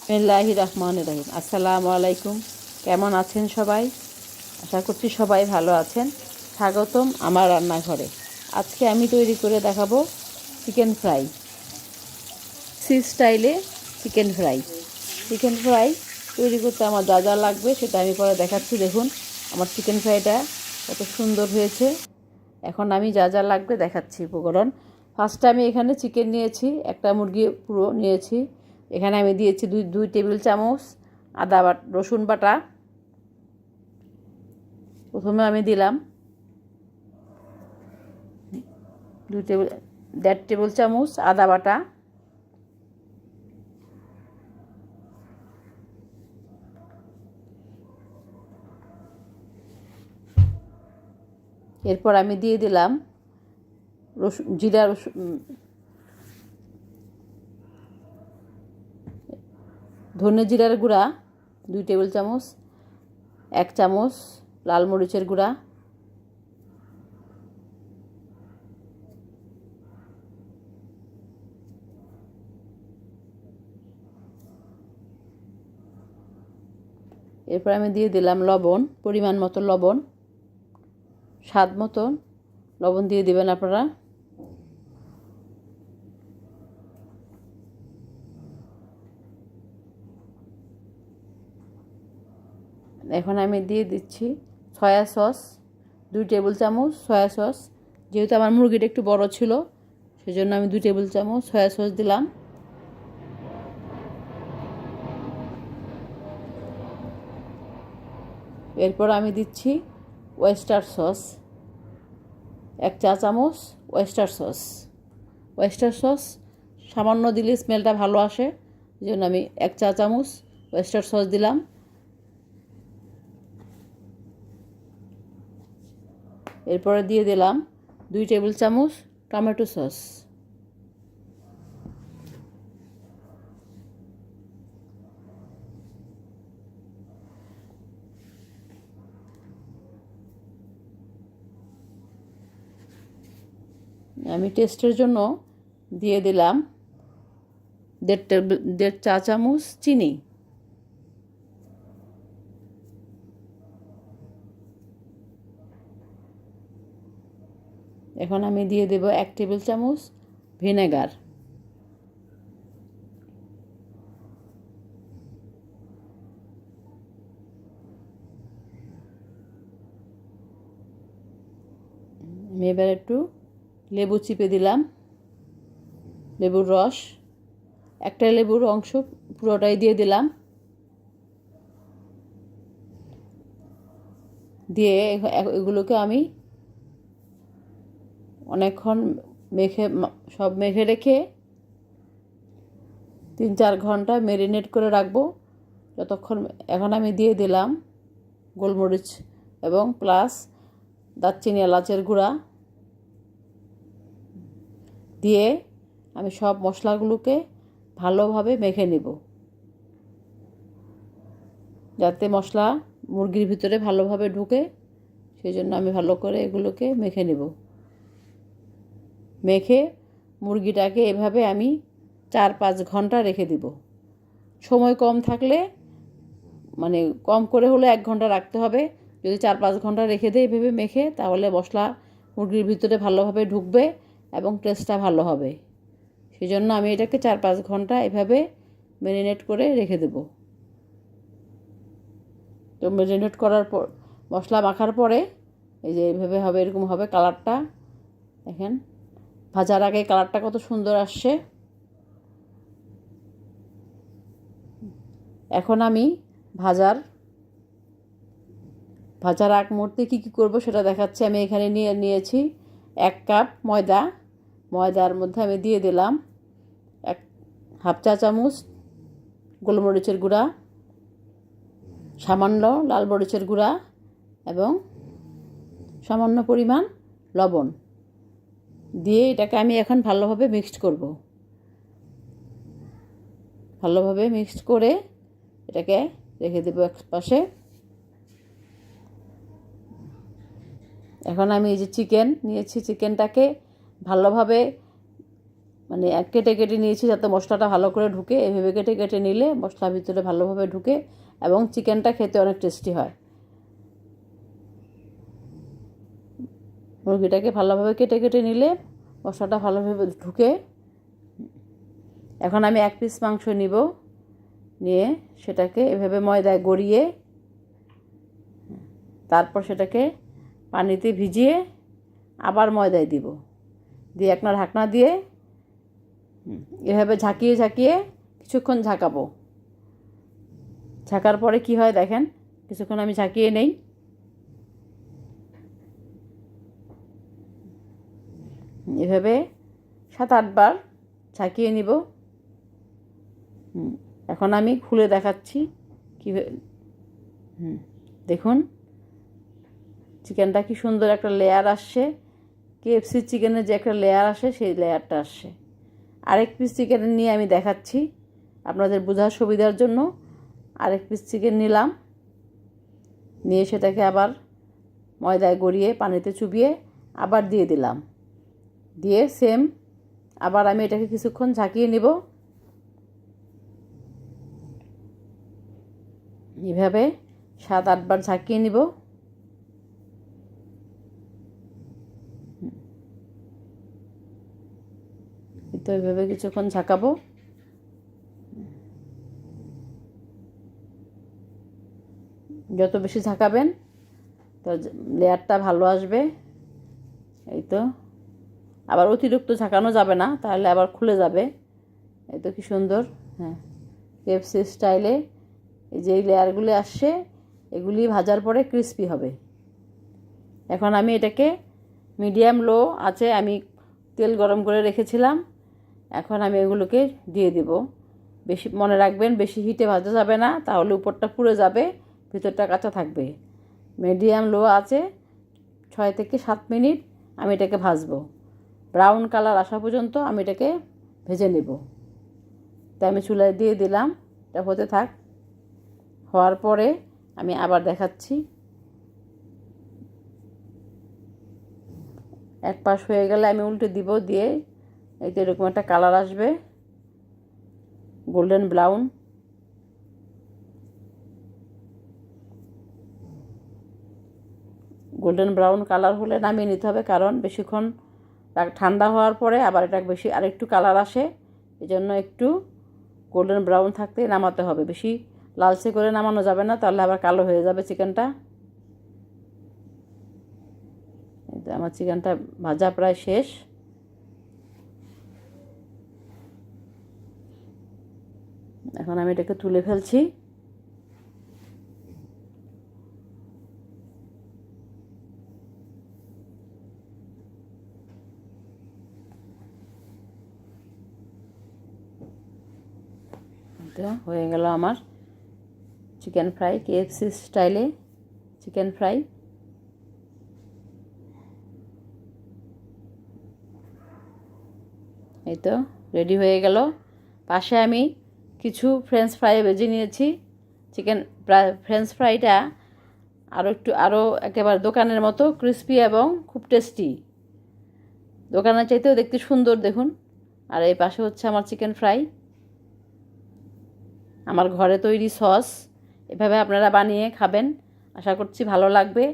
বিসমিল্লাহির রহমানির রহিম। আসসালামু আলাইকুম। কেমন আছেন সবাই? আশা করছি সবাই ভালো আছেন। স্বাগতম আমার রান্নাঘরে। আজকে আমি তৈরি করে দেখাবো চিকেন ফ্রাই, সি স্টাইলে চিকেন ফ্রাই। চিকেন ফ্রাই তৈরি করতে আমার যা যা লাগবে সেটা আমি পরে দেখাচ্ছি। দেখুন আমার চিকেন ফ্রাইটা কত সুন্দর হয়েছে। এখন আমি যা যা লাগবে দেখাচ্ছি উপকরণ। ফার্স্টে আমি এখানে চিকেন নিয়েছি, একটা মুরগি পুরো নিয়েছি। এখানে আমি দিয়েছি দুই টেবিল চামচ রসুন বাটা। প্রথমে আমি দিলাম 1.5 টেবিল চামচ আদা বাটা। এরপর আমি দিয়ে দিলাম ধনে জিরার গুঁড়া 2 টেবিল চামচ, 1 চামচ লাল মরিচের গুঁড়া, এরপর আমি দিয়ে দিলাম লবণ, পরিমাণ মতো লবণ, স্বাদ মতন লবণ দিয়ে দিবেন আপনারা। এখন আমি দিয়ে দিচ্ছি সয়া সস, 2 টেবিল চামচ সয়া সস। যেহেতু আমার মুরগিটা একটু বড় ছিল সেজন্য আমি 2 টেবিল চামচ সয়া সস দিলাম। এরপর আমি দিচ্ছি ওয়েস্টার সস, 1 চা চামচ ওয়েস্টার সস সামান্য দিলে স্মেলটা ভালো আসে, এই জন্য আমি 1 চা চামচ ওয়েস্টার সস দিলাম। এরপরে দিয়ে দিলাম 2 টেবিল চামচ টমেটো সস। আমি টেস্টের জন্য দিয়ে দিলাম 1.5 চা চামচ চিনি। এখন আমি দিয়ে দেব 1 টেবিল চামচ ভিনেগার। আমি এবার একটু লেবু চিপে দিলাম, লেবুর রস, একটা লেবুর অংশ পুরোটাই দিয়ে দিলাম। দিয়ে এগুলোকে আমি অনেকক্ষণ সব মেখে রেখে 3-4 ঘন্টা ম্যারিনেট করে রাখবো যতক্ষণ। এখন আমি দিয়ে দিলাম গোলমরিচ এবং প্লাস দারচিনি এলাচের গুঁড়া দিয়ে আমি সব মশলাগুলোকে ভালোভাবে মেখে নেব, যাতে মশলা মুরগির ভিতরে ভালোভাবে ঢুকে। সেই জন্য আমি ভালো করে এগুলোকে মেখে নেব। মেখে মুরগিটাকে এভাবে আমি 4-5 ঘন্টা রেখে দেব। সময় কম থাকলে মানে কম করে হলে 1 ঘন্টা রাখতে হবে। যদি 4-5 ঘন্টা রেখে দেয় এভাবে মেখে, তাহলে মশলা মুরগির ভিতরে ভালোভাবে ঢুকবে এবং টেস্টটা ভালো হবে। সেই জন্য আমি এটাকে 4-5 ঘন্টা এভাবে ম্যারিনেট করে রেখে দেব। তো ম্যারিনেট করার পর মশলা মাখার পরে এই যে এইভাবে হবে, এরকম হবে কালারটা। দেখেন ভাজার আগে কালারটা কত সুন্দর আসছে। এখন আমি ভাজার আগ মুহূর্তে কী করবো সেটা দেখাচ্ছি। আমি এখানে নিয়েছি 1 কাপ ময়দার মধ্যে আমি দিয়ে দিলাম 1/2 চা চামচ গোলমরিচের গুঁড়া, সামান্য লাল মরিচের গুঁড়া এবং সামান্য পরিমাণ লবণ দিয়ে এটাকে আমি এখন ভালোভাবে মিক্সড করব। ভালোভাবে মিক্সড করে এটাকে রেখে দেবো এক পাশে। এখন আমি এই যে চিকেন নিয়েছি, চিকেনটাকে ভালোভাবে মানে কেটে কেটে নিয়েছি যাতে মশলাটা ভালো করে ঢুকে। এভাবে কেটে কেটে নিলে মশলার ভিতরে ভালোভাবে ঢুকে এবং চিকেনটা খেতে অনেক টেস্টি হয়। মুরগিটাকে ভালোভাবে কেটে কেটে নিলে মশলাটা ভালোভাবে ঢুকে। এখন আমি 1 পিস মাংস নিব, নিয়ে সেটাকে এভাবে ময়দায় গড়িয়ে তারপর সেটাকে পানিতে ভিজিয়ে আবার ময়দায় দিব, দিয়ে একটা ঢাকনা দিয়ে এভাবে ঝাঁকিয়ে ঝাঁকিয়ে কিছুক্ষণ ঝাঁকাবো। ঝাঁকার পরে কি হয় দেখেন, কিছুক্ষণ আমি ঝাঁকিয়ে নেই। এভাবে 7-8 বার ঝাঁকিয়ে নিব। এখন আমি খুলে দেখাচ্ছি কীভাবে। দেখুন চিকেনটা কি সুন্দর একটা লেয়ার আসছে। কেএফসি চিকেনের যে একটা লেয়ার আসে সেই লেয়ারটা আসছে। আরেক পিস চিকেন নিয়ে আমি দেখাচ্ছি আপনাদের বোঝার সুবিধার জন্য। আরেক পিস চিকেন নিলাম, নিয়ে সেটাকে আবার ময়দায় গড়িয়ে পানিতে চুবিয়ে আবার দিয়ে দিলাম, দিয়ে সেম আবার আমি এটাকে কিছুক্ষণ ঝাঁকিয়ে নিব। এভাবে 7-8 বার ঝাঁকিয়ে নিব। তো এভাবে কিছুক্ষণ ঝাঁকাবো। যত বেশি ঝাঁকাবেন তো লেয়ারটা ভালো আসবে। এই তো, আবার অতিরিক্ত ঝাঁকানো যাবে না, তাহলে আবার খুলে যাবে। এই তো কি সুন্দর। হ্যাঁ, কেএফসি স্টাইলে এই যে লেয়ারগুলি আসছে, এগুলি ভাজার পরে ক্রিস্পি হবে। এখন আমি এটাকে মিডিয়াম লো আছে আমি তেল গরম করে রেখেছিলাম। এখন আমি এগুলোকে দিয়ে দেব। বেশি মনে রাখবেন, বেশি হিটে ভাজা যাবে না, তাহলে উপরটা পুড়ে যাবে, ভিতরটা কাঁচা থাকবে। মিডিয়াম লো আছে 6 থেকে 7 মিনিট আমি এটাকে ভাজবো। ব্রাউন কালার আসা পর্যন্ত আমি এটাকে ভেজে নেব। তাই আমি চুলায় দিয়ে দিলাম, এটা হতে থাক। হওয়ার পরে আমি আবার দেখাচ্ছি। এক পাশ হয়ে গেলে আমি উল্টে দিব, দিয়ে এই তো এরকম একটা কালার আসবে, golden brown. Golden brown colour হলে নামিয়ে নিতে হবে, কারণ বেশিক্ষণ ঠান্ডা হওয়ার পরে আবার এটা বেশি আরেকটু কালার আসে, এই জন্য একটু গোল্ডেন ব্রাউন থাকতে নামাতে হবে। বেশি লালচে করে নামানো যাবে না, তাহলে আবার কালো হয়ে যাবে চিকেনটা। আমার চিকেনটা ভাজা প্রায় শেষ। এখন আমি এটাকে তুলে ফেলছি। হয়ে গেল আমার চিকেন ফ্রাই, কেএফসি স্টাইলে চিকেন ফ্রাই। এই তো রেডি হয়ে গেল। পাশে আমি কিছু ফ্রেঞ্চ ফ্রাই ভেজে নিয়েছি। চিকেন ফ্রেঞ্চ ফ্রাইটা আরও একেবারে দোকানের মতো ক্রিস্পি এবং খুব টেস্টি। দোকানের চাইতেও দেখতে সুন্দর দেখুন। আর এই পাশে হচ্ছে আমার চিকেন ফ্রাই, আমার ঘরে তৈরি সস। এভাবে আপনারা বানিয়ে খাবেন, আশা করছি ভালো লাগবে।